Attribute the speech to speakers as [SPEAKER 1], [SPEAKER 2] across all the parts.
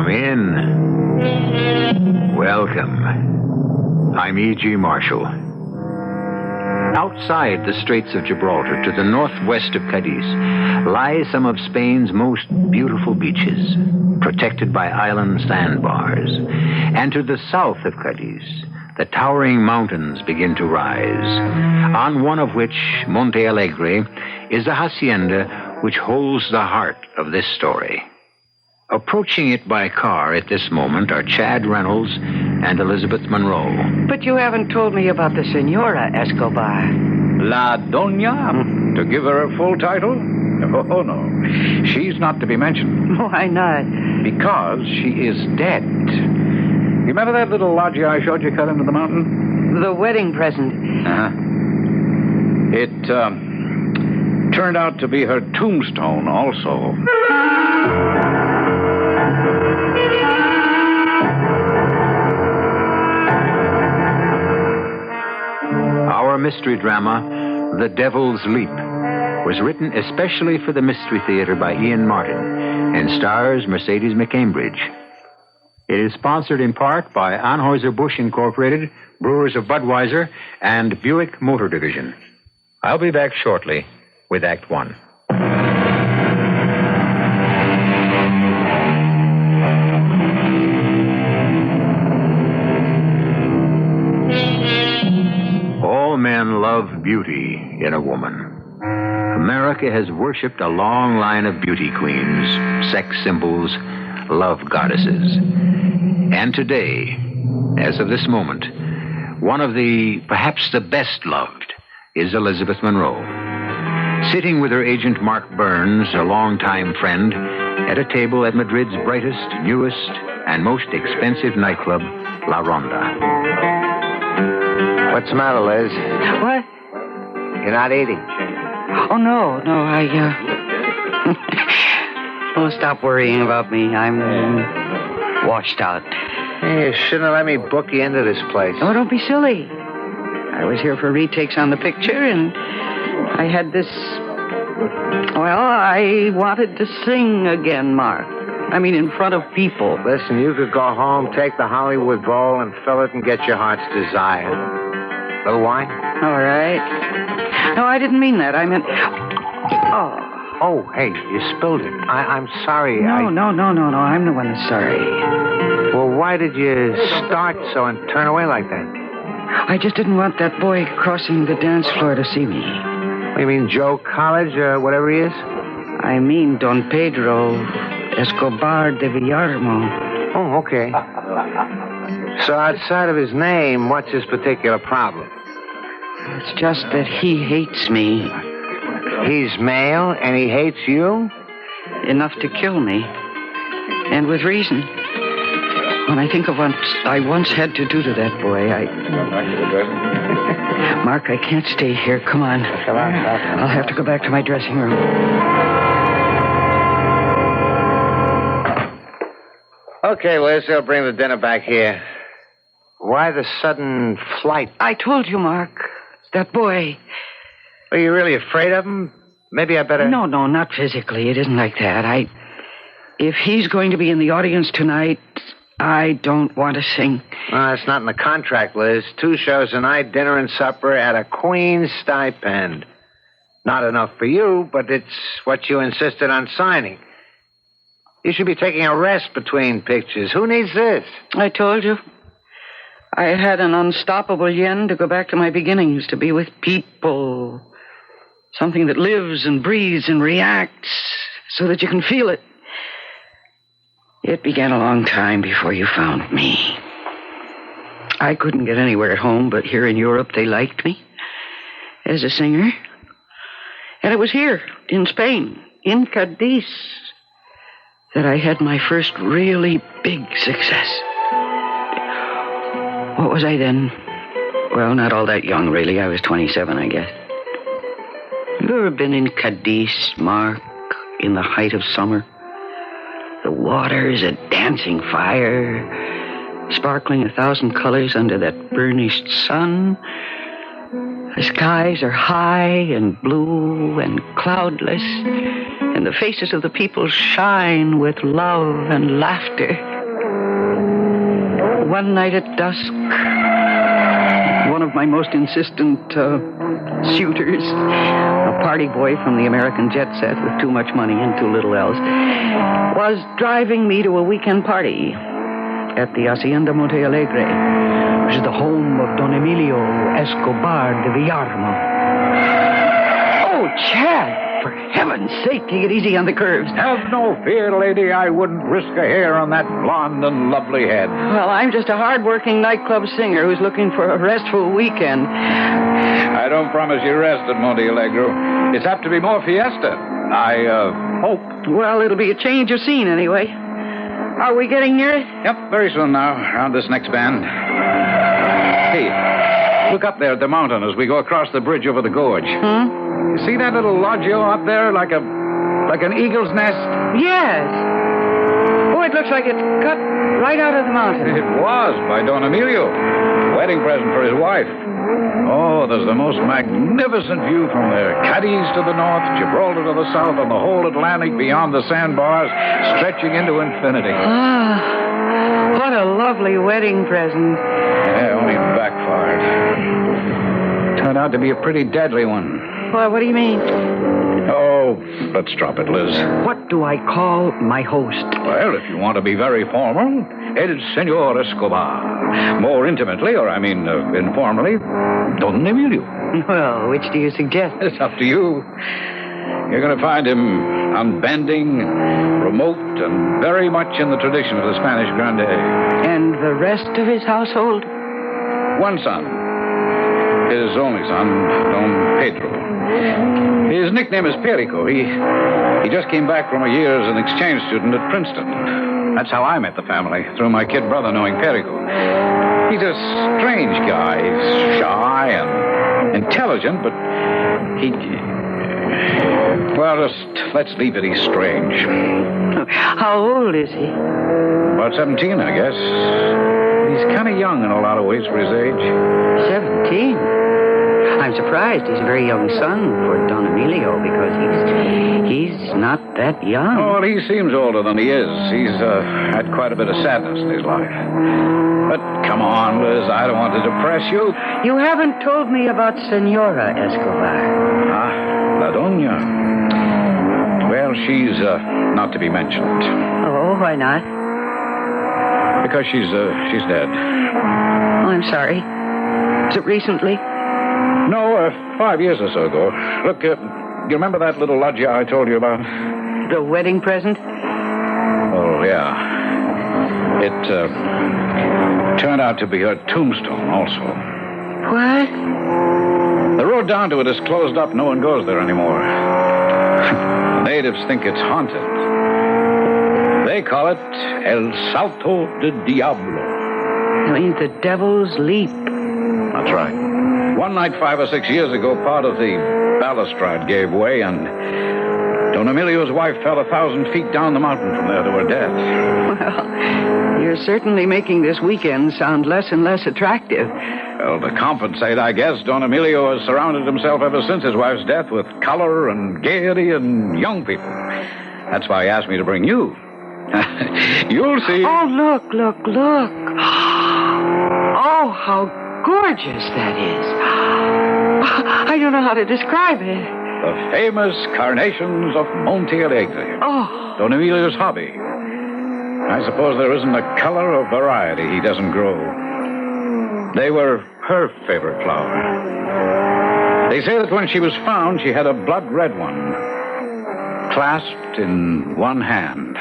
[SPEAKER 1] Come in. Welcome. I'm E.G. Marshall. Outside the Straits of Gibraltar, to the northwest of Cadiz, lie some of Spain's most beautiful beaches, protected by island sandbars. And to the south of Cadiz, the towering mountains begin to rise, on one of which, Monte Alegre, is the hacienda which holds the heart of this story. Approaching it by car at this moment are Chad Reynolds and Elizabeth Monroe.
[SPEAKER 2] But you haven't told me about the Senora Escobar.
[SPEAKER 3] La Doña? To give her a full title? Oh, no. She's not to be mentioned.
[SPEAKER 2] Why not?
[SPEAKER 3] Because she is dead. You remember that little loggia I showed you cut into the mountain?
[SPEAKER 2] The wedding present.
[SPEAKER 3] Uh-huh. It, turned out to be her tombstone also.
[SPEAKER 1] Our mystery drama, The Devil's Leap, was written especially for the Mystery Theater by Ian Martin and stars Mercedes McCambridge. It is sponsored in part by Anheuser-Busch Incorporated, Brewers of Budweiser, and Buick Motor Division. I'll be back shortly with Act One. All men love beauty in a woman. America has worshipped a long line of beauty queens, sex symbols, love goddesses. And today, as of this moment, one of perhaps the best loved, is Elizabeth Monroe. Sitting with her agent Mark Burns, a longtime friend, at a table at Madrid's brightest, newest, and most expensive nightclub, La Ronda.
[SPEAKER 4] What's the matter, Liz?
[SPEAKER 2] What?
[SPEAKER 4] You're not eating.
[SPEAKER 2] Oh, no, I, Oh, stop worrying about me. I'm washed out.
[SPEAKER 4] Hey, you shouldn't have let me book you into this place.
[SPEAKER 2] Oh, don't be silly. I was here for retakes on the picture, and I had this... Well, I wanted to sing again, Mark. I mean, in front of people.
[SPEAKER 4] Listen, you could go home, take the Hollywood Bowl, and fill it and get your heart's desire. Little wine?
[SPEAKER 2] All right. No, I didn't mean that. I meant...
[SPEAKER 4] Oh, hey, you spilled it. I'm sorry.
[SPEAKER 2] No. I'm the one that's sorry.
[SPEAKER 4] Well, why did you start so and turn away like that?
[SPEAKER 2] I just didn't want that boy crossing the dance floor to see me.
[SPEAKER 4] You mean Joe College or whatever he is?
[SPEAKER 2] I mean Don Pedro Escobar de Villarmo.
[SPEAKER 4] Oh, okay. So outside of his name, what's his particular problem?
[SPEAKER 2] It's just that he hates me.
[SPEAKER 4] He's male and he hates you?
[SPEAKER 2] Enough to kill me. And with reason. When I think of what I once had to do to that boy, Mark, I can't stay here. Come on. I'll have to go back to my dressing room.
[SPEAKER 4] Okay, Liz, they'll bring the dinner back here. Why the sudden flight?
[SPEAKER 2] I told you, Mark. That boy.
[SPEAKER 4] Are you really afraid of him? Maybe I better...
[SPEAKER 2] No, not physically. It isn't like that. If he's going to be in the audience tonight, I don't want to sing.
[SPEAKER 4] Well, it's not in the contract, Liz. 2 shows a night, dinner and supper at a queen's stipend. Not enough for you, but it's what you insisted on signing. You should be taking a rest between pictures. Who needs this?
[SPEAKER 2] I told you. I had an unstoppable yen to go back to my beginnings, to be with people. Something that lives and breathes and reacts so that you can feel it. It began a long time before you found me. I couldn't get anywhere at home, but here in Europe they liked me as a singer. And it was here, in Spain, in Cadiz, that I had my first really big success. What was I then? Well, not all that young, really. I was 27, I guess. You ever been in Cadiz, Mark, in the height of summer? The water is a dancing fire, sparkling 1,000 colors under that burnished sun. The skies are high and blue and cloudless, and the faces of the people shine with love and laughter. One night at dusk, one of my most insistent suitors, a party boy from the American jet set with too much money and too little else, was driving me to a weekend party at the Hacienda Monte Alegre, which is the home of Don Emilio Escobar de Villarmo. Oh, Chad! For heaven's sake, take it easy on the curves.
[SPEAKER 3] Have no fear, lady. I wouldn't risk a hair on that blonde and lovely head.
[SPEAKER 2] Well, I'm just a hard-working nightclub singer who's looking for a restful weekend.
[SPEAKER 3] I don't promise you rest at Monte Alegre. It's apt to be more fiesta. I hope.
[SPEAKER 2] Well, it'll be a change of scene anyway. Are we getting near it?
[SPEAKER 3] Yep, very soon now, around this next bend. Hey, look up there at the mountain as we go across the bridge over the gorge. You see that little loggia up there like an eagle's nest?
[SPEAKER 2] Yes. Oh, it looks like it's cut right out of the mountain.
[SPEAKER 3] It was, by Don Emilio. Wedding present for his wife. Oh, there's the most magnificent view from there. Cadiz to the north, Gibraltar to the south, and the whole Atlantic beyond the sandbars, stretching into infinity.
[SPEAKER 2] Ah, what a lovely wedding present.
[SPEAKER 3] Yeah, only backfired. Turned out to be a pretty deadly one.
[SPEAKER 2] Well, what do you mean?
[SPEAKER 3] Oh, let's drop it, Liz.
[SPEAKER 2] What do I call my host?
[SPEAKER 3] Well, if you want to be very formal, El Senor Escobar. More intimately, or informally, Don Emilio.
[SPEAKER 2] Well, which do you suggest?
[SPEAKER 3] It's up to you. You're going to find him unbending, remote, and very much in the tradition of the Spanish Grande.
[SPEAKER 2] And the rest of his household?
[SPEAKER 3] One son. His only son, Don Pedro. His nickname is Perico. He just came back from a year as an exchange student at Princeton. That's how I met the family, through my kid brother knowing Perico. He's a strange guy. He's shy and intelligent, but well, just let's leave it. He's strange.
[SPEAKER 2] How old is he?
[SPEAKER 3] About 17, I guess. He's kind of young in a lot of ways for his age.
[SPEAKER 2] 17? I'm surprised he's a very young son for Don Emilio because he's not that young.
[SPEAKER 3] Oh, well, he seems older than he is. He's had quite a bit of sadness in his life. But come on, Liz, I don't want to depress you.
[SPEAKER 2] You haven't told me about Senora Escobar.
[SPEAKER 3] Ah, La Doña. Well, she's not to be mentioned.
[SPEAKER 2] Oh, why not?
[SPEAKER 3] Because she's dead.
[SPEAKER 2] Oh, I'm sorry. Is it recently?
[SPEAKER 3] No, 5 years or so ago. Look, you remember that little loggia I told you about?
[SPEAKER 2] The wedding present?
[SPEAKER 3] Oh, yeah. It turned out to be her tombstone also.
[SPEAKER 2] What?
[SPEAKER 3] The road down to it is closed up. No one goes there anymore. The natives think it's haunted. They call it El Salto de Diablo.
[SPEAKER 2] You mean the Devil's Leap?
[SPEAKER 3] That's right. One night 5 or 6 years ago, part of the balustrade gave way, and Don Emilio's wife fell 1,000 feet down the mountain from there to her death.
[SPEAKER 2] Well, you're certainly making this weekend sound less and less attractive.
[SPEAKER 3] Well, to compensate, I guess, Don Emilio has surrounded himself ever since his wife's death with color and gaiety and young people. That's why he asked me to bring you. You'll see.
[SPEAKER 2] Oh, look. Oh, how gorgeous that is. I don't know how to describe it.
[SPEAKER 3] The famous carnations of Monte Alegre.
[SPEAKER 2] Oh.
[SPEAKER 3] Don Emilio's hobby. I suppose there isn't a color or variety he doesn't grow. They were her favorite flower. They say that when she was found, she had a blood-red one, clasped in one hand.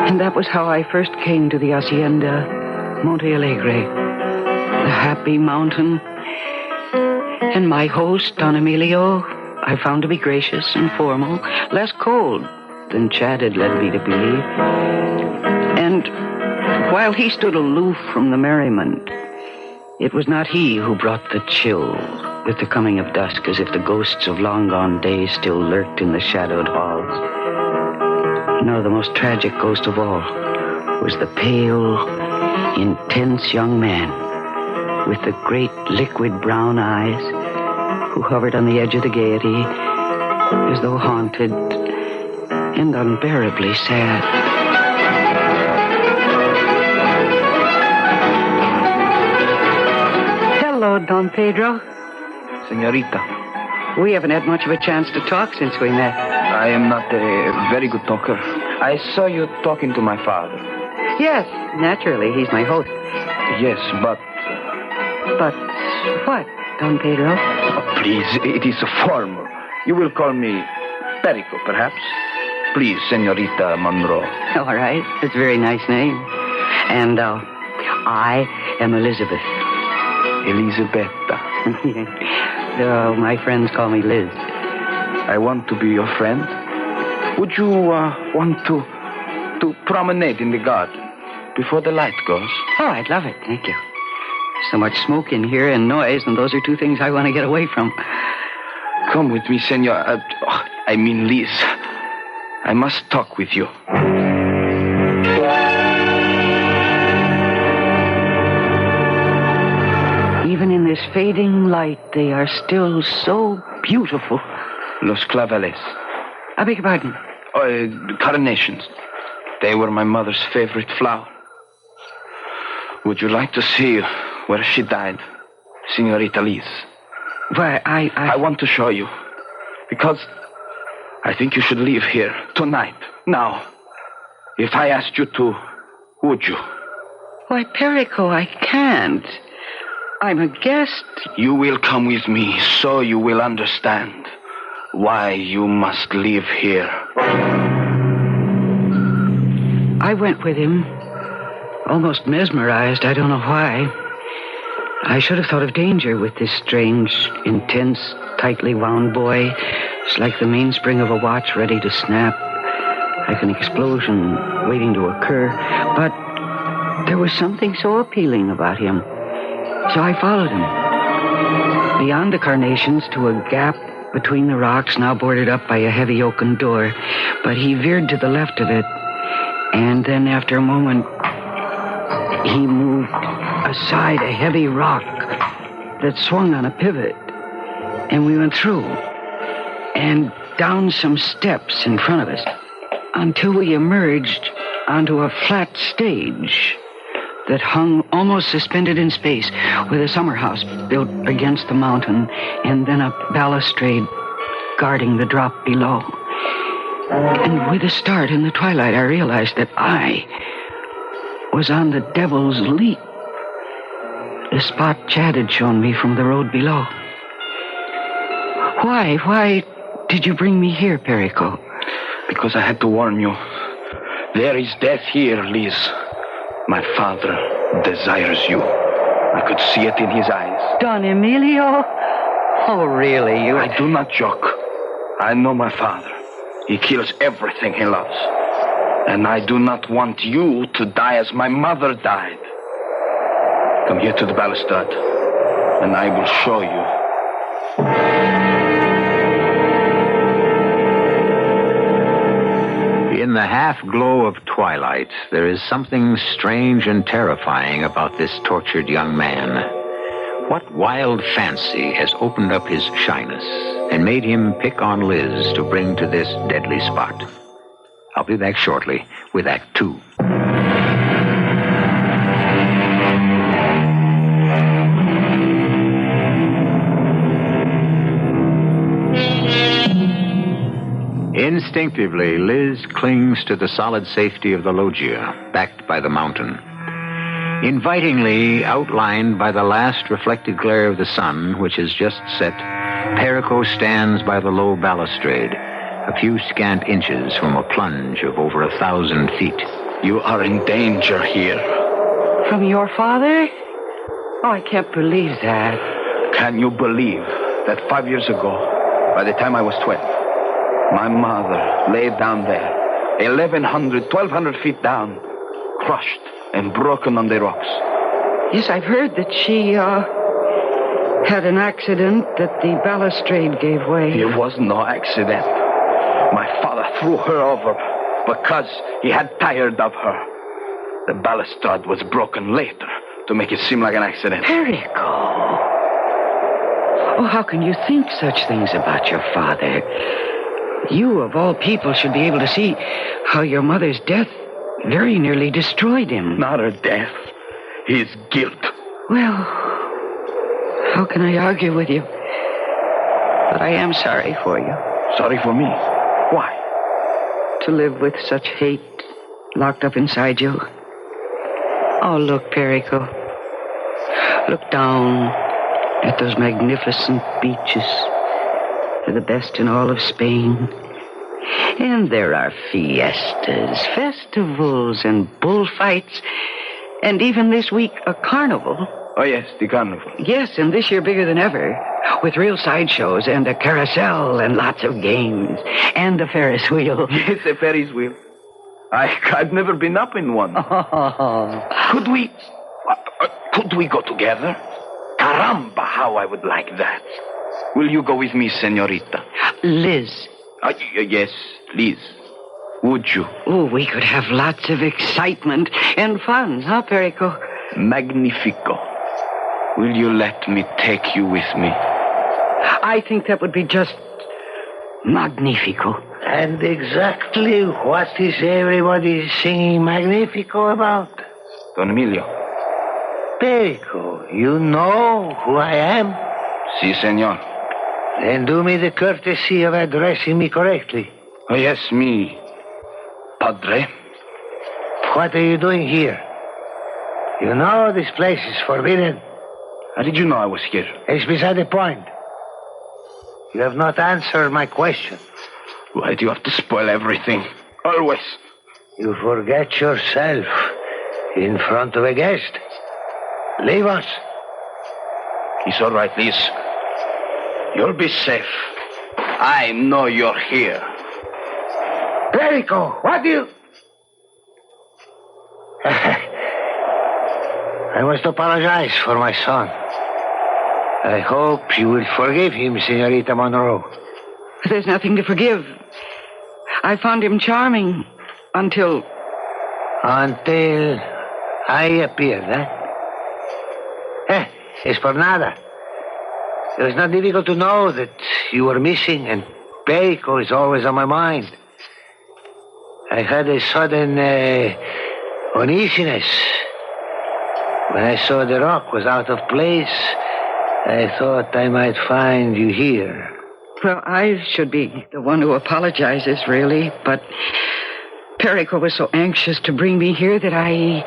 [SPEAKER 2] And that was how I first came to the Hacienda Monte Alegre, the happy mountain. And my host, Don Emilio, I found to be gracious and formal, less cold than Chad had led me to believe. And while he stood aloof from the merriment, it was not he who brought the chill with the coming of dusk, as if the ghosts of long-gone days still lurked in the shadowed halls. No, the most tragic ghost of all was the pale, intense young man with the great liquid brown eyes who hovered on the edge of the gaiety as though haunted and unbearably sad. Hello, Don Pedro.
[SPEAKER 5] Senorita,
[SPEAKER 2] We haven't had much of a chance to talk since we met.
[SPEAKER 5] I am not a very good talker. I saw you talking to my father.
[SPEAKER 2] Yes, naturally, he's my host.
[SPEAKER 5] Yes, but...
[SPEAKER 2] But what, Don Pedro?
[SPEAKER 5] Please, it is formal. You will call me Perico, perhaps? Please, Senorita Monroe.
[SPEAKER 2] All right, it's a very nice name. And I am Elizabeth.
[SPEAKER 5] Elisabetta.
[SPEAKER 2] My friends call me Liz.
[SPEAKER 5] I want to be your friend. Would you want to promenade in the garden before the light goes?
[SPEAKER 2] Oh, I'd love it, thank you. So much smoke in here and noise, and those are two things I want to get away from.
[SPEAKER 5] Come with me, Senor. I mean, Liz. I must talk with you.
[SPEAKER 2] Even in this fading light, they are still so beautiful.
[SPEAKER 5] Los claveles.
[SPEAKER 2] I beg your pardon?
[SPEAKER 5] Carnations. They were my mother's favorite flower. Would you like to see where she died, Senorita Liz?
[SPEAKER 2] Why,
[SPEAKER 5] I want to show you. Because I think you should leave here tonight, now. If I asked you to, would you?
[SPEAKER 2] Why, Perico, I can't. I'm a guest.
[SPEAKER 5] You will come with me, so you will understand why you must live here.
[SPEAKER 2] I went with him, almost mesmerized. I don't know why. I should have thought of danger with this strange, intense, tightly wound boy. It's like the mainspring of a watch ready to snap, like an explosion waiting to occur. But there was something so appealing about him. So I followed him. Beyond the carnations to a gap between the rocks, now boarded up by a heavy oaken door. But he veered to the left of it. And then after a moment, he moved aside a heavy rock that swung on a pivot. And we went through. And down some steps in front of us. Until we emerged onto a flat stage that hung almost suspended in space, with a summer house built against the mountain, and then a balustrade guarding the drop below. And with a start in the twilight, I realized that I was on the Devil's Leap, the spot Chad had shown me from the road below. Why did you bring me here, Perico?
[SPEAKER 5] Because I had to warn you. There is death here, Liz. My father desires you. I could see it in his eyes.
[SPEAKER 2] Don Emilio? Oh, really?
[SPEAKER 5] I do not joke. I know my father. He kills everything he loves. And I do not want you to die as my mother died. Come here to the balustrade, and I will show you.
[SPEAKER 1] In the half-glow of twilight, there is something strange and terrifying about this tortured young man. What wild fancy has opened up his shyness and made him pick on Liz to bring to this deadly spot? I'll be back shortly with Act 2. Instinctively, Liz clings to the solid safety of the loggia, backed by the mountain. Invitingly outlined by the last reflected glare of the sun, which has just set, Perico stands by the low balustrade, a few scant inches from a plunge of over 1,000 feet.
[SPEAKER 5] You are in danger here.
[SPEAKER 2] From your father? Oh, I can't believe that.
[SPEAKER 5] Can you believe that 5 years ago, by the time I was 12, my mother lay down there, 1,200 feet down, crushed and broken on the rocks?
[SPEAKER 2] Yes, I've heard that she, had an accident, that the balustrade gave way.
[SPEAKER 5] It was no accident. My father threw her over because he had tired of her. The balustrade was broken later to make it seem like an accident.
[SPEAKER 2] Perico! Oh, how can you think such things about your father? You, of all people, should be able to see how your mother's death very nearly destroyed him.
[SPEAKER 5] Not her death. His guilt.
[SPEAKER 2] Well, how can I argue with you? But I am sorry for you.
[SPEAKER 5] Sorry for me. Why?
[SPEAKER 2] To live with such hate locked up inside you. Oh, look, Perico. Look down at those magnificent beaches. They're the best in all of Spain. And there are fiestas, festivals, and bullfights. And even this week, a carnival.
[SPEAKER 5] Oh, yes, the carnival.
[SPEAKER 2] Yes, and this year bigger than ever. With real sideshows and a carousel and lots of games. And a Ferris wheel.
[SPEAKER 5] Yes, a Ferris wheel. I've never been up in one. Could we go together? Caramba, how I would like that. Will you go with me, senorita?
[SPEAKER 2] Liz.
[SPEAKER 5] Yes, Liz. Would you?
[SPEAKER 2] Oh, we could have lots of excitement and fun, huh, Perico?
[SPEAKER 5] Magnifico. Will you let me take you with me?
[SPEAKER 2] I think that would be just magnifico.
[SPEAKER 4] And exactly what is everybody singing Magnifico about?
[SPEAKER 5] Don Emilio.
[SPEAKER 4] Perico, you know who I am?
[SPEAKER 5] Si, senor.
[SPEAKER 4] Then do me the courtesy of addressing me correctly.
[SPEAKER 5] Oh, yes, me. Padre.
[SPEAKER 4] What are you doing here? You know this place is forbidden.
[SPEAKER 5] How did you know I was here?
[SPEAKER 4] It's beside the point. You have not answered my question.
[SPEAKER 5] Why do you have to spoil everything? Always.
[SPEAKER 4] You forget yourself in front of a guest. Leave us.
[SPEAKER 5] It's all right, Liz. You'll be safe. I know you're here.
[SPEAKER 4] Perico, what do you... I must apologize for my son. I hope you will forgive him, Senorita Monroe.
[SPEAKER 2] There's nothing to forgive. I found him charming until...
[SPEAKER 4] Until I appeared, eh? Es por nada. It was not difficult to know that you were missing, and Perico is always on my mind. I had a sudden uneasiness. When I saw the rock was out of place, I thought I might find you here.
[SPEAKER 2] Well, I should be the one who apologizes, really, but Perico was so anxious to bring me here that I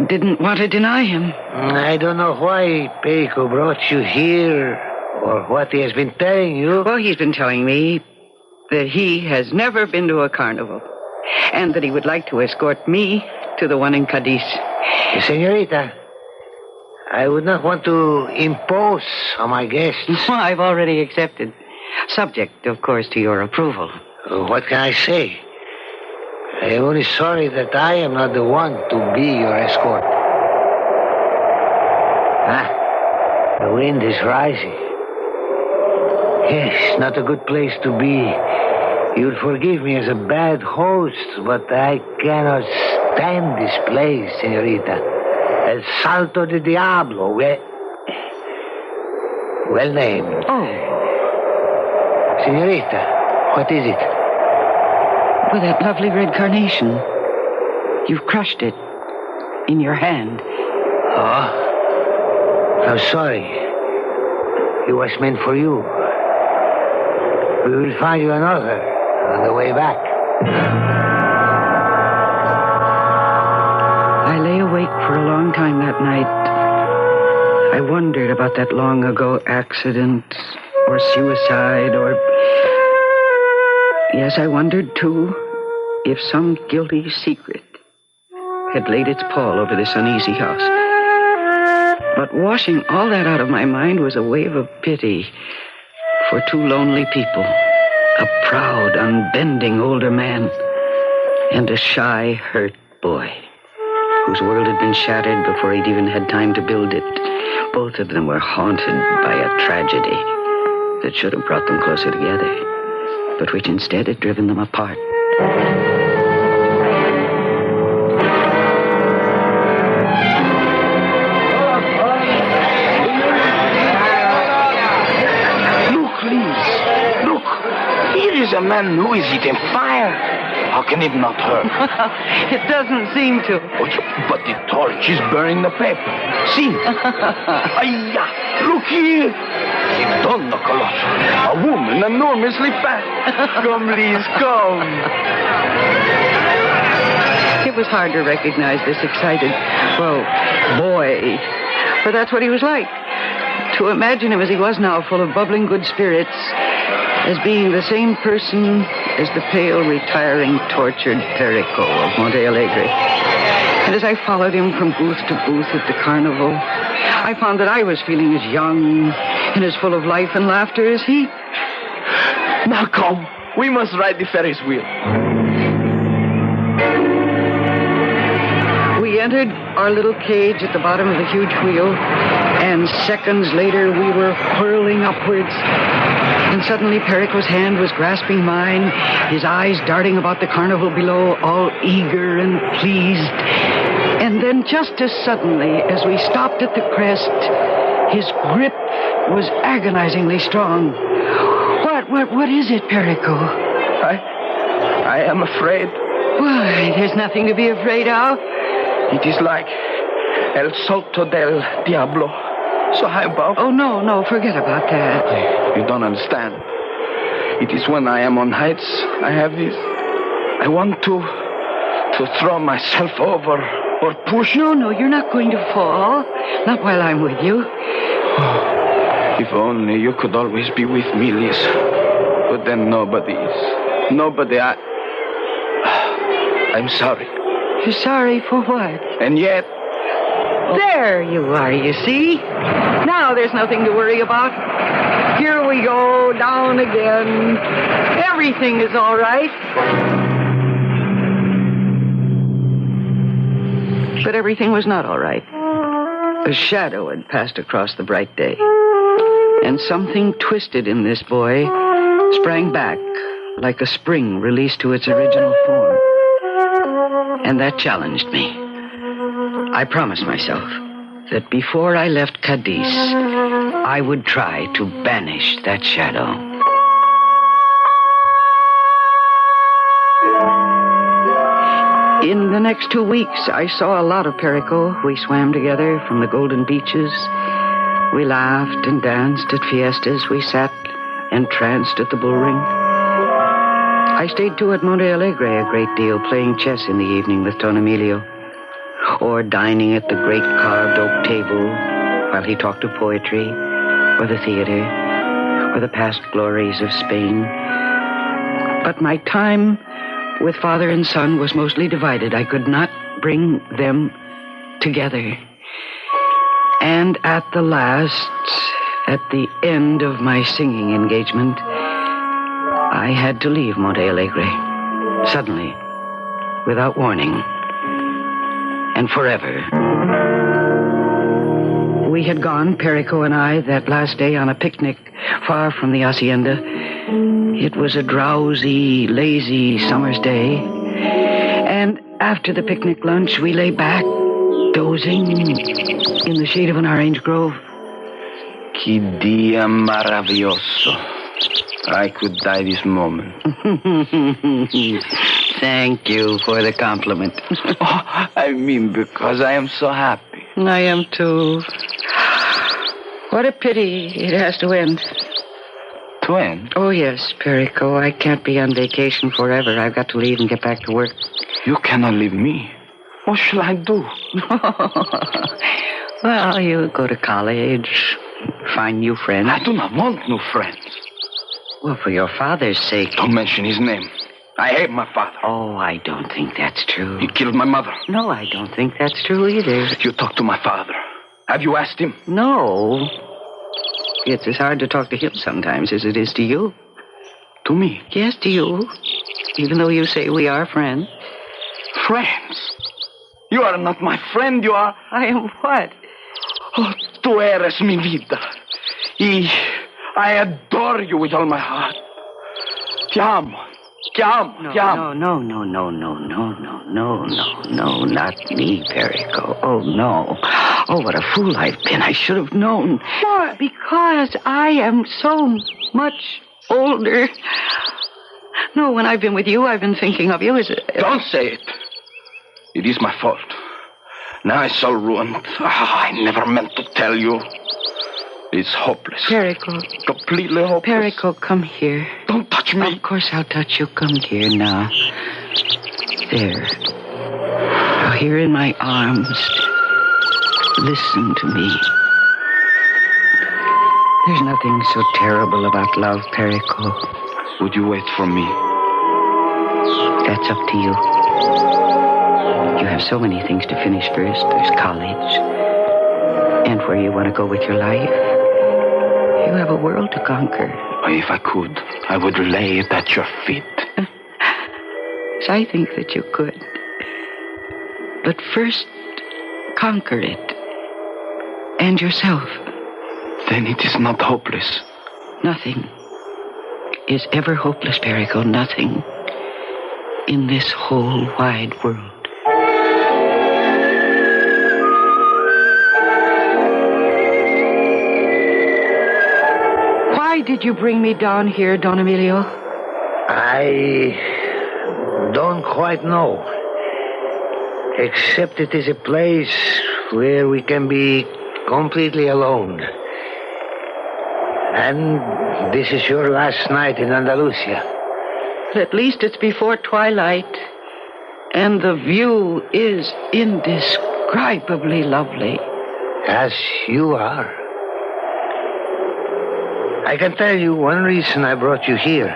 [SPEAKER 2] didn't want to deny him.
[SPEAKER 4] I don't know why Perico brought you here or what he has been telling you.
[SPEAKER 2] Well, he's been telling me that he has never been to a carnival and that he would like to escort me to the one in Cadiz.
[SPEAKER 4] Senorita, I would not want to impose on my guests.
[SPEAKER 2] I've already accepted. Subject, of course, to your approval.
[SPEAKER 4] What can I say? I am only sorry that I am not the one to be your escort. The wind is rising. Yes, not a good place to be. You'll forgive me as a bad host, but I cannot stand this place, senorita. El Salto de Diablo. Well named.
[SPEAKER 2] Oh.
[SPEAKER 4] Senorita, what is it?
[SPEAKER 2] Well, that lovely red carnation. You've crushed it in your hand.
[SPEAKER 4] Oh? I'm sorry. It was meant for you. We will find you another on the way back.
[SPEAKER 2] I lay awake for a long time that night. I wondered about that long ago accident or suicide or... Yes, I wondered, too, if some guilty secret had laid its pall over this uneasy house. But washing all that out of my mind was a wave of pity for two lonely people, a proud, unbending older man and a shy, hurt boy whose world had been shattered before he'd even had time to build it. Both of them were haunted by a tragedy that should have brought them closer together, but which instead had driven them apart.
[SPEAKER 5] Look, Liz. Look. Here He's a man who is eating fire. How can it not hurt?
[SPEAKER 2] It doesn't seem to.
[SPEAKER 5] Oh, but the torch is burning the paper. See? Ayah, look here. A donna colossal. A woman enormously fat. Come, Liz, come.
[SPEAKER 2] It was hard to recognize this excited, boy. For that's what he was like. To imagine him as he was now, full of bubbling good spirits, as being the same person as the pale, retiring, tortured Perico of Monte Alegre. And as I followed him from booth to booth at the carnival, I found that I was feeling as young and as full of life and laughter as he.
[SPEAKER 5] Now come, we must ride the Ferris wheel.
[SPEAKER 2] We entered our little cage at the bottom of the huge wheel, and seconds later we were whirling upwards. And suddenly Perico's hand was grasping mine, his eyes darting about the carnival below, all eager and pleased. And then just as suddenly, as we stopped at the crest, his grip was agonizingly strong. What is it, Perico?
[SPEAKER 5] I am afraid.
[SPEAKER 2] Why, there's nothing to be afraid of.
[SPEAKER 5] It is like El Salto del Diablo. So high above.
[SPEAKER 2] Oh, no, forget about that.
[SPEAKER 5] You don't understand. It is when I am on heights, I have this. I want to throw myself over or push.
[SPEAKER 2] No, you're not going to fall. Not while I'm with you.
[SPEAKER 5] If only you could always be with me, Liz. But then nobody is. Nobody. I'm sorry.
[SPEAKER 2] You're sorry for what?
[SPEAKER 5] And yet...
[SPEAKER 2] There you are, you see? Now there's nothing to worry about. Here we go, down again. Everything is all right. But everything was not all right. A shadow had passed across the bright day. And something twisted in this boy sprang back like a spring released to its original form. And that challenged me. I promised myself that before I left Cadiz, I would try to banish that shadow. In the next 2 weeks, I saw a lot of Perico. We swam together from the golden beaches. We laughed and danced at fiestas. We sat entranced at the bullring. I stayed too at Monte Alegre a great deal, playing chess in the evening with Don Emilio, or dining at the great carved oak table while he talked of poetry, or the theater, or the past glories of Spain. But my time with father and son was mostly divided. I could not bring them together. And at the last, at the end of my singing engagement, I had to leave Monte Alegre, suddenly, without warning, and forever. We had gone, Perico and I, that last day on a picnic far from the hacienda. It was a drowsy, lazy summer's day, and after the picnic lunch, we lay back, dozing in the shade of an orange grove.
[SPEAKER 5] Que dia maravilloso. I could die this moment.
[SPEAKER 2] Thank you for the compliment.
[SPEAKER 5] I mean, because I am so happy.
[SPEAKER 2] I am too. What a pity it has to end.
[SPEAKER 5] To end?
[SPEAKER 2] Oh, yes, Perico. I can't be on vacation forever. I've got to leave and get back to work.
[SPEAKER 5] You cannot leave me. What shall I do?
[SPEAKER 2] Well, you go to college, find new friends.
[SPEAKER 5] I do not want new friends.
[SPEAKER 2] Well, for your father's sake.
[SPEAKER 5] Don't mention his name. I hate my father.
[SPEAKER 2] Oh, I don't think that's true.
[SPEAKER 5] He killed my mother.
[SPEAKER 2] No, I don't think that's true either.
[SPEAKER 5] You talked to my father. Have you asked him?
[SPEAKER 2] No. It's as hard to talk to him sometimes as it is to you.
[SPEAKER 5] To me?
[SPEAKER 2] Yes, to you. Even though you say we are friends.
[SPEAKER 5] Friends? You are not my friend, you are...
[SPEAKER 2] I am what?
[SPEAKER 5] Oh, tú eres mi vida. I adore you with all my heart. Te amo. Te amo. Te amo.
[SPEAKER 2] No, not me, Perico. Oh, no. Oh, what a fool I've been. I should have known.
[SPEAKER 5] Why?
[SPEAKER 2] Because I am so much older. No, when I've been with you, I've been thinking of you as a...
[SPEAKER 5] Don't say it. It is my fault. Now it's all ruined. I never meant to tell you. It's hopeless.
[SPEAKER 2] Perico.
[SPEAKER 5] Completely hopeless.
[SPEAKER 2] Perico, come here.
[SPEAKER 5] Don't touch me.
[SPEAKER 2] Of course I'll touch you. Come here now. There. Now, here in my arms. Listen to me. There's nothing so terrible about love, Perico.
[SPEAKER 5] Would you wait for me?
[SPEAKER 2] That's up to you. You have so many things to finish first. There's college. And where you want to go with your life. You have a world to conquer.
[SPEAKER 5] If I could, I would lay it at your feet.
[SPEAKER 2] So I think that you could. But first, conquer it. And yourself.
[SPEAKER 5] Then it is not hopeless.
[SPEAKER 2] Nothing is ever hopeless, Perico. Nothing in this whole wide world. Why did you bring me down here, Don Emilio?
[SPEAKER 4] I don't quite know. Except it is a place where we can be completely alone. And this is your last night in Andalusia.
[SPEAKER 2] At least it's before twilight. And the view is indescribably lovely.
[SPEAKER 4] As you are. I can tell you one reason I brought you here.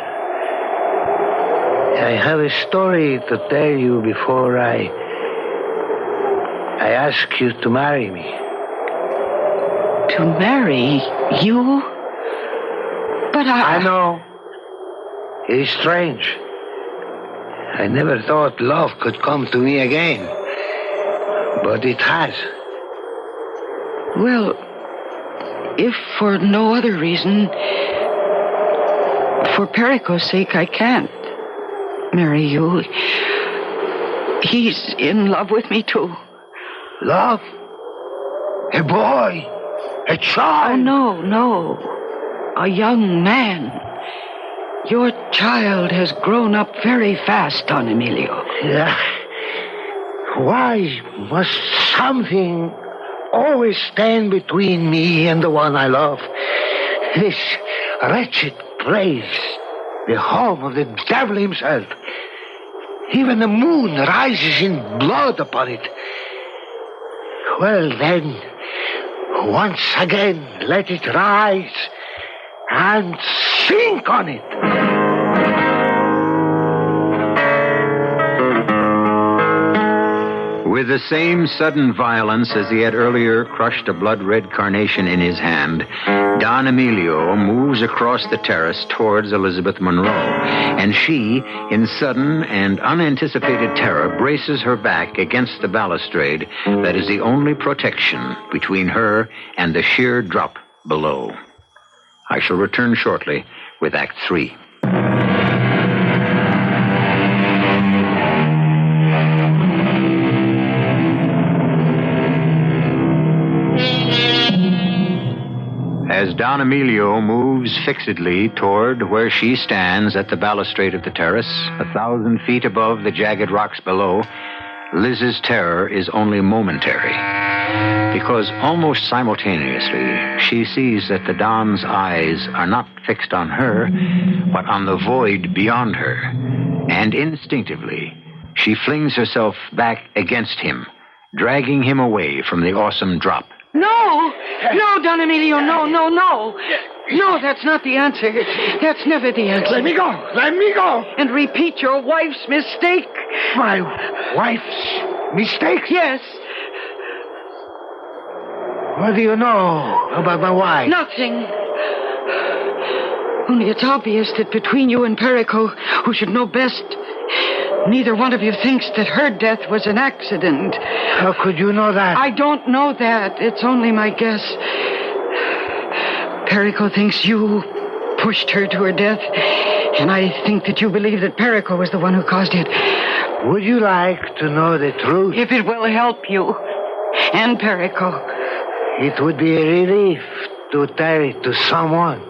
[SPEAKER 4] I have a story to tell you before I ask you to marry me.
[SPEAKER 2] To marry you? But
[SPEAKER 4] I know. It is strange. I never thought love could come to me again. But it has.
[SPEAKER 2] Well, if for no other reason, for Perico's sake, I can't marry you. He's in love with me, too.
[SPEAKER 4] Love? A boy? A child?
[SPEAKER 2] Oh, no. A young man. Your child has grown up very fast, Don Emilio.
[SPEAKER 4] Yeah. Why must something always stand between me and the one I love? This wretched place, the home of the devil himself. Even the moon rises in blood upon it. Well, then, once again, let it rise and sink on it.
[SPEAKER 1] With the same sudden violence as he had earlier crushed a blood-red carnation in his hand, Don Emilio moves across the terrace towards Elizabeth Monroe, and she, in sudden and unanticipated terror, braces her back against the balustrade that is the only protection between her and the sheer drop below. I shall return shortly with Act 3. As Don Emilio moves fixedly toward where she stands at the balustrade of the terrace, 1,000 feet above the jagged rocks below, Liz's terror is only momentary. Because almost simultaneously, she sees that the Don's eyes are not fixed on her, but on the void beyond her. And instinctively, she flings herself back against him, dragging him away from the awesome drop.
[SPEAKER 2] No, Don Emilio, no. No, that's not the answer. That's never the answer.
[SPEAKER 4] Let me go.
[SPEAKER 2] And repeat your wife's mistake.
[SPEAKER 4] My wife's mistake?
[SPEAKER 2] Yes.
[SPEAKER 4] What do you know about my wife?
[SPEAKER 2] Nothing. Only it's obvious that between you and Perico, who should know best, neither one of you thinks that her death was an accident.
[SPEAKER 4] How could you know that?
[SPEAKER 2] I don't know that. It's only my guess. Perico thinks you pushed her to her death, and I think that you believe that Perico was the one who caused it.
[SPEAKER 4] Would you like to know the truth?
[SPEAKER 2] If it will help you and
[SPEAKER 4] It would be a relief to tell it to someone.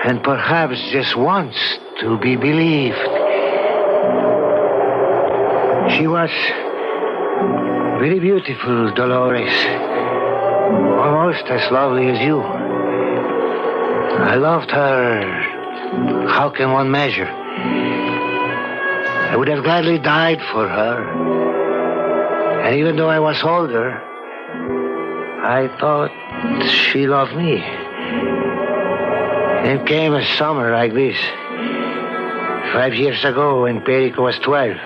[SPEAKER 4] and perhaps just once to be believed. She was very beautiful, Dolores. Almost as lovely as you. I loved her. How can one measure? I would have gladly died for her. And even though I was older, I thought she loved me. Then came a summer like this, 5 years ago when Perico was 12.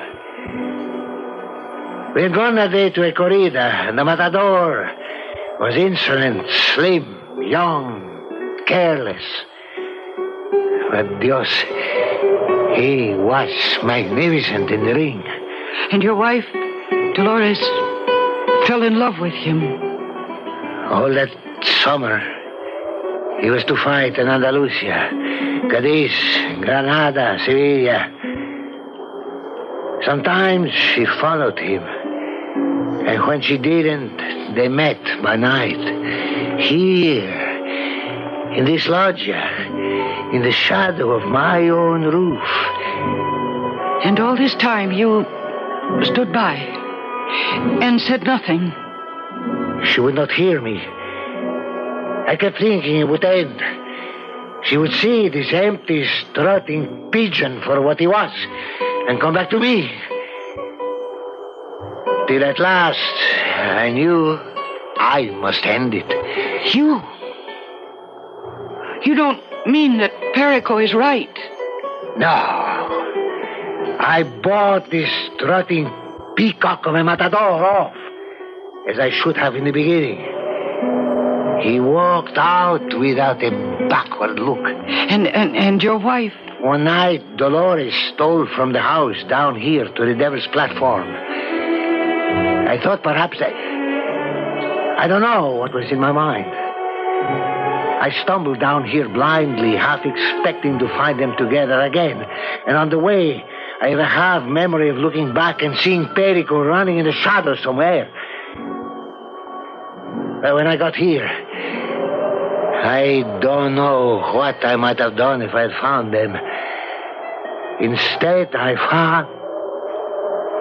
[SPEAKER 4] We had gone that day to a corrida, and the matador was insolent, slim, young, careless. But Dios, he was magnificent in the ring.
[SPEAKER 2] And your wife, Dolores, fell in love with him.
[SPEAKER 4] All that summer, he was to fight in Andalusia, Cadiz, Granada, Sevilla. Sometimes she followed him. And when she didn't, they met by night. Here, in this loggia, in the shadow of my own roof.
[SPEAKER 2] And all this time you stood by and said nothing.
[SPEAKER 4] She would not hear me. I kept thinking it would end. She would see this empty, strutting pigeon for what he was and come back to me. Till at last, I knew I must end it.
[SPEAKER 2] You? You don't mean that Perico is right?
[SPEAKER 4] No. I bought this strutting peacock of a matador off, as I should have in the beginning. He walked out without a backward look.
[SPEAKER 2] And your wife?
[SPEAKER 4] One night, Dolores stole from the house down here to the Devil's Platform. I thought perhaps I don't know what was in my mind. I stumbled down here blindly, half expecting to find them together again. And on the way, I even have memory of looking back and seeing Perico running in the shadows somewhere. But when I got here, I don't know what I might have done if I had found them. Instead, I found...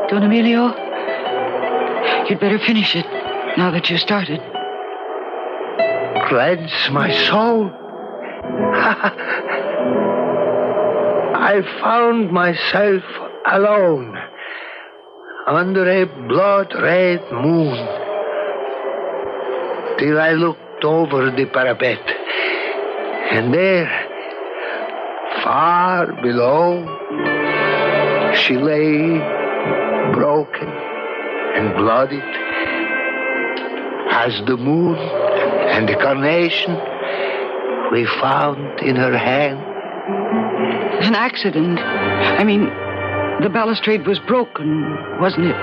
[SPEAKER 2] Don Emilio, you'd better finish it now that you started.
[SPEAKER 4] Cleanse my soul. I found myself alone under a blood-red moon till I looked over the parapet, and there, far below, she lay broken and bloodied as the moon and the carnation we found in her hand.
[SPEAKER 2] An accident. I mean, the balustrade was broken, wasn't it?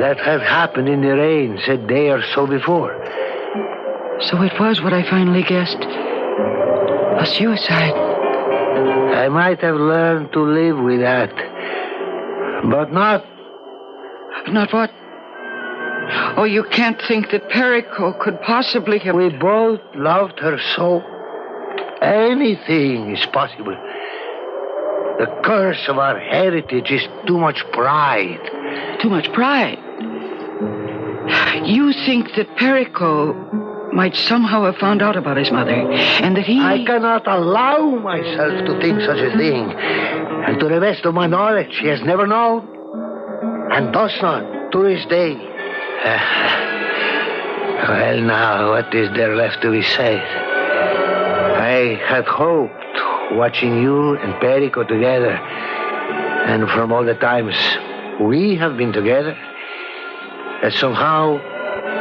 [SPEAKER 4] That had happened in the rains a day or so before.
[SPEAKER 2] So it was what I finally guessed. A suicide.
[SPEAKER 4] I might have learned to live with that. But not...
[SPEAKER 2] Not what? Oh, you can't think that Perico could possibly have...
[SPEAKER 4] We both loved her so. Anything is possible. The curse of our heritage is too much pride.
[SPEAKER 2] Too much pride? You think that Perico might somehow have found out about his mother, and that he...
[SPEAKER 4] I cannot allow myself to think such a thing. And to the best of my knowledge, he has never known, and does not to this day. Well, now, what is there left to be said? I had hoped, watching you and Perico together, and from all the times we have been together, that somehow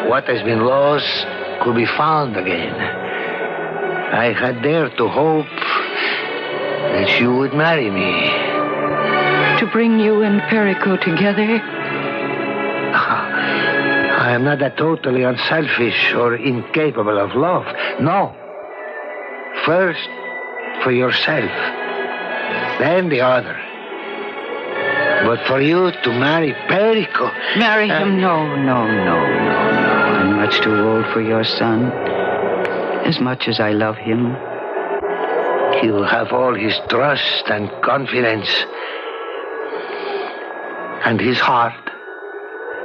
[SPEAKER 4] what has been lost could be found again. I had dared to hope that you would marry me.
[SPEAKER 2] To bring you and Perico together?
[SPEAKER 4] I am not that totally unselfish or incapable of love. No. First, for yourself. Then the other. But for you to marry Perico...
[SPEAKER 2] Marry him? No. I'm much too old for your son. As much as I love him.
[SPEAKER 4] You have all his trust and confidence. And his heart.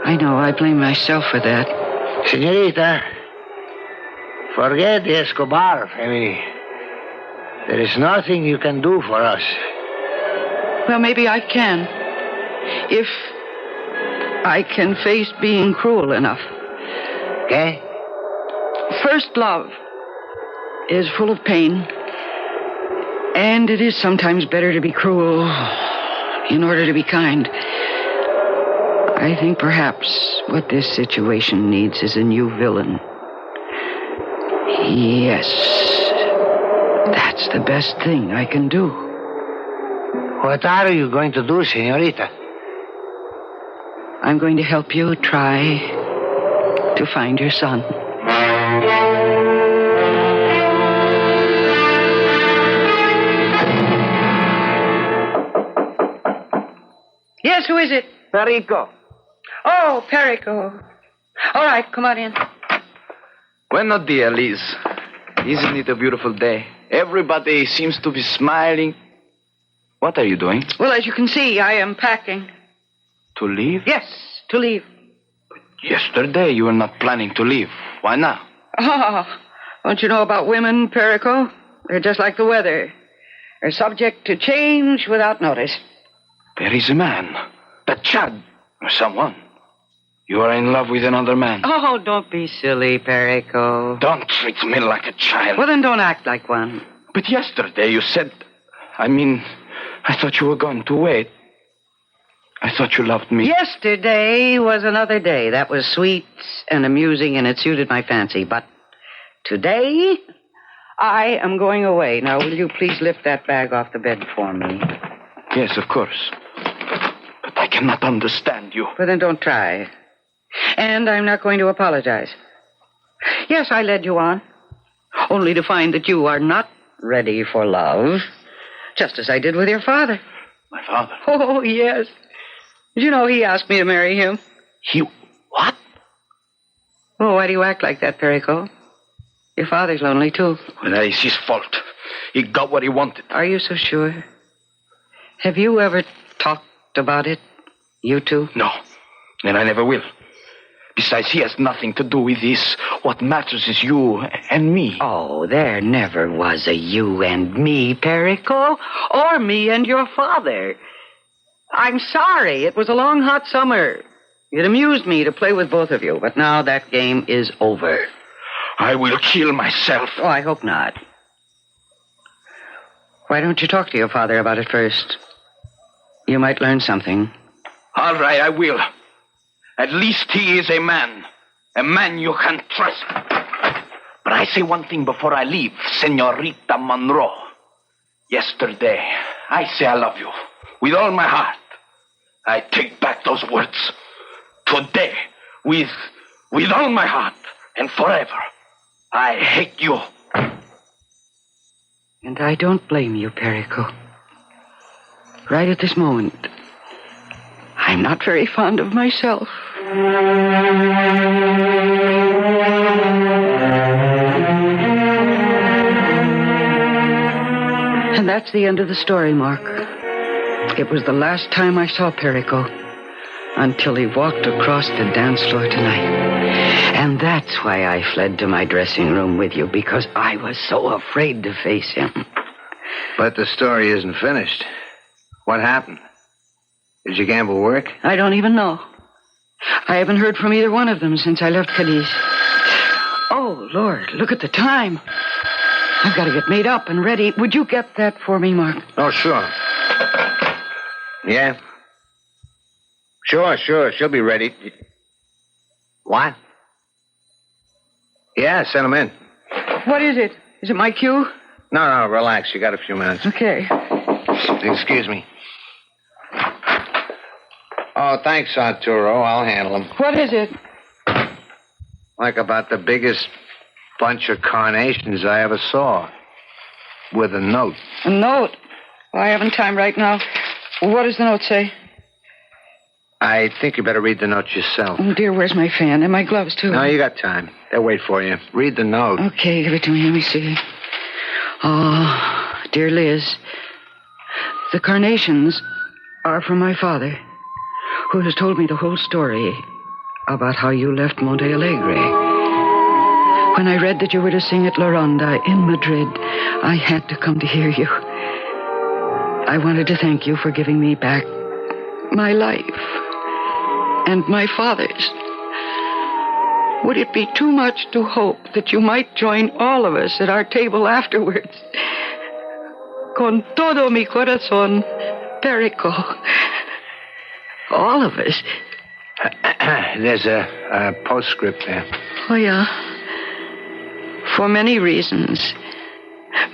[SPEAKER 2] I know. I blame myself for that.
[SPEAKER 4] Senorita, forget the Escobar family. There is nothing you can do for us.
[SPEAKER 2] Well, maybe I can. If I can face being cruel enough.
[SPEAKER 4] Okay?
[SPEAKER 2] First love is full of pain. And it is sometimes better to be cruel in order to be kind. I think perhaps what this situation needs is a new villain. Yes. That's the best thing I can do.
[SPEAKER 4] What are you going to do, senorita?
[SPEAKER 2] I'm going to help you try to find your son. Yes, who is it?
[SPEAKER 5] Perico.
[SPEAKER 2] Oh, Perico. All right, come on in.
[SPEAKER 5] Buenos dias, Liz. Isn't it a beautiful day? Everybody seems to be smiling. What are you doing?
[SPEAKER 2] Well, as you can see, I am packing.
[SPEAKER 5] To leave?
[SPEAKER 2] Yes, to leave.
[SPEAKER 5] Yesterday you were not planning to leave. Why now?
[SPEAKER 2] Oh, don't you know about women, Perico? They're just like the weather. They're subject to change without notice.
[SPEAKER 5] There is a man. That Chad. Or someone. You are in love with another man.
[SPEAKER 2] Oh, don't be silly, Perico.
[SPEAKER 5] Don't treat me like a child.
[SPEAKER 2] Well, then don't act like one.
[SPEAKER 5] But yesterday you said... I thought you were going to wait. I thought you loved me.
[SPEAKER 2] Yesterday was another day. That was sweet and amusing, and it suited my fancy. But today, I am going away. Now, will you please lift that bag off the bed for me?
[SPEAKER 5] Yes, of course. But I cannot understand you.
[SPEAKER 2] Well, then don't try. And I'm not going to apologize. Yes, I led you on. Only to find that you are not ready for love. Just as I did with your father.
[SPEAKER 5] My father?
[SPEAKER 2] Oh, yes. Did you know he asked me to marry him?
[SPEAKER 5] He... what?
[SPEAKER 2] Oh, why do you act like that, Perico? Your father's lonely, too.
[SPEAKER 5] Well, that is his fault. He got what he wanted.
[SPEAKER 2] Are you so sure? Have you ever talked about it? You two?
[SPEAKER 5] No. And I never will. Besides, he has nothing to do with this. What matters is you and me.
[SPEAKER 2] Oh, there never was a you and me, Perico. Or me and your father. I'm sorry. It was a long, hot summer. It amused me to play with both of you, but now that game is over.
[SPEAKER 5] I will kill myself.
[SPEAKER 2] Oh, I hope not. Why don't you talk to your father about it first? You might learn something.
[SPEAKER 5] All right, I will. At least he is a man. A man you can trust. But I say one thing before I leave, Senorita Monroe. Yesterday, I say I love you. With all my heart. I take back those words. Today, with all my heart and forever, I hate you.
[SPEAKER 2] And I don't blame you, Perico. Right at this moment, I'm not very fond of myself. And that's the end of the story, Mark. It was the last time I saw Perico until he walked across the dance floor tonight. And that's why I fled to my dressing room with you, because I was so afraid to face him.
[SPEAKER 4] But the story isn't finished. What happened? Did your gamble work?
[SPEAKER 2] I don't even know. I haven't heard from either one of them since I left Cadiz. Oh, Lord, look at the time. I've got to get made up and ready. Would you get that for me, Mark?
[SPEAKER 4] Oh, sure. Yeah? Sure. She'll be ready. What? Yeah, send them in.
[SPEAKER 2] What is it? Is it my cue?
[SPEAKER 4] No, relax. You got a few minutes.
[SPEAKER 2] Okay.
[SPEAKER 4] Excuse me. Oh, thanks, Arturo. I'll handle them.
[SPEAKER 2] What is it?
[SPEAKER 4] Like about the biggest bunch of carnations I ever saw. With a note.
[SPEAKER 2] A note? Well, I haven't time right now. What does the note say?
[SPEAKER 4] I think you better read the note yourself.
[SPEAKER 2] Oh, dear, where's my fan? And my gloves, too.
[SPEAKER 4] No, you got time. They'll wait for you. Read the note.
[SPEAKER 2] Okay, give it to me. Let me see. Oh, Dear Liz, the carnations are from my father, who has told me the whole story about how you left Monte Alegre. When I read that you were to sing at La Ronda in Madrid, I had to come to hear you. I wanted to thank you for giving me back my life and my father's. Would it be too much to hope that you might join all of us at our table afterwards? Con todo mi corazón, Perico. All of us.
[SPEAKER 4] There's a postscript there.
[SPEAKER 2] Oh, yeah. For many reasons.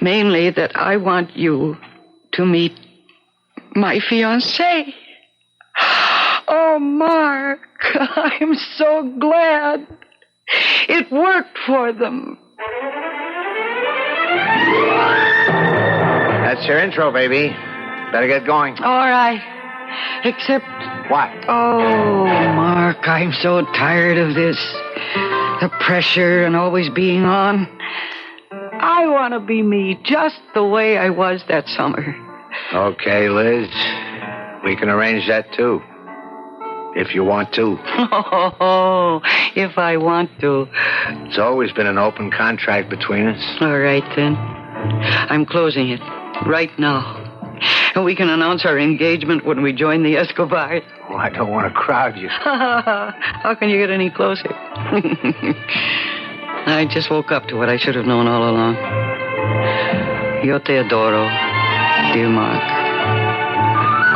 [SPEAKER 2] Mainly that I want you to meet my fiancé. Oh, Mark, I'm so glad. It worked for them.
[SPEAKER 4] That's your intro, baby. Better get going.
[SPEAKER 2] All right. Except...
[SPEAKER 4] What?
[SPEAKER 2] Oh, Mark, I'm so tired of this. The pressure and always being on. I want to be me just the way I was that summer.
[SPEAKER 4] Okay, Liz. We can arrange that, too. If you want to.
[SPEAKER 2] Oh, if I want to.
[SPEAKER 4] It's always been an open contract between us.
[SPEAKER 2] All right, then. I'm closing it right now. And we can announce our engagement when we join the Escobars.
[SPEAKER 4] Oh, I don't want to crowd you.
[SPEAKER 2] How can you get any closer? I just woke up to what I should have known all along. Yo te adoro, dear Mark.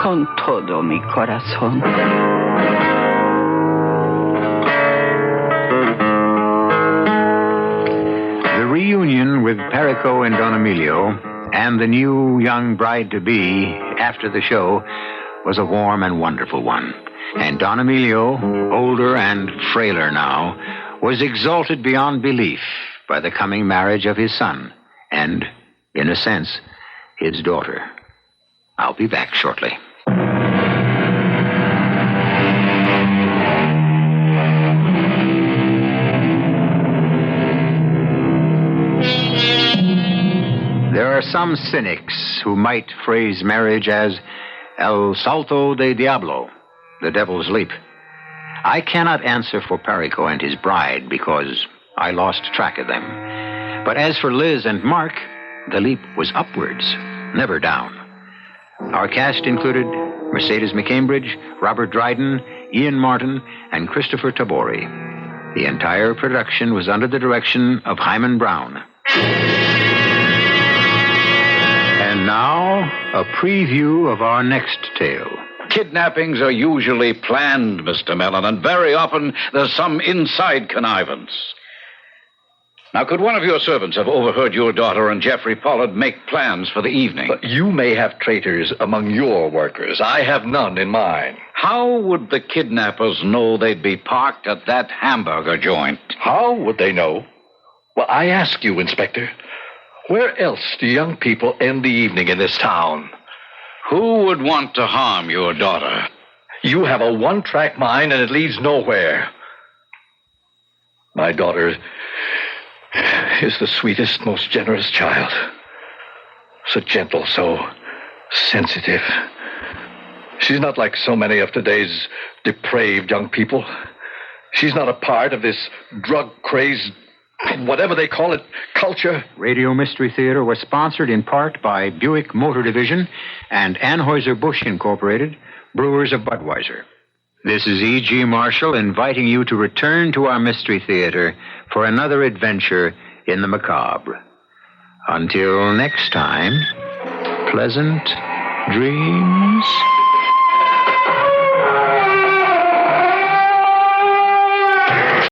[SPEAKER 2] Con todo mi corazón.
[SPEAKER 1] The reunion with Perico and Don Emilio and the new young bride-to-be after the show was a warm and wonderful one. And Don Emilio, older and frailer now, was exalted beyond belief by the coming marriage of his son and, in a sense, his daughter. I'll be back shortly. There are some cynics who might phrase marriage as el salto de diablo, the devil's leap. I cannot answer for Perico and his bride because I lost track of them. But as for Liz and Mark, the leap was upwards, never down. Our cast included Mercedes McCambridge, Robert Dryden, Ian Martin, and Christopher Tabori. The entire production was under the direction of Hyman Brown. And now, a preview of our next tale.
[SPEAKER 3] Kidnappings are usually planned, Mr. Mellon, and very often there's some inside connivance. Now, could one of your servants have overheard your daughter and Jeffrey Pollard make plans for the evening?
[SPEAKER 6] But you may have traitors among your workers. I have none in mine.
[SPEAKER 3] How would the kidnappers know they'd be parked at that hamburger joint?
[SPEAKER 6] How would they know? Well, I ask you, Inspector, where else do young people end the evening in this town?
[SPEAKER 3] Who would want to harm your daughter?
[SPEAKER 6] You have a one-track mind, and it leads nowhere. My daughter is the sweetest, most generous child. So gentle, so sensitive. She's not like so many of today's depraved young people. She's not a part of this drug-crazed, whatever they call it, culture.
[SPEAKER 1] Radio Mystery Theater was sponsored in part by Buick Motor Division and Anheuser-Busch Incorporated, brewers of Budweiser. This is E.G. Marshall inviting you to return to our Mystery Theater for another adventure in the macabre. Until next time, pleasant dreams.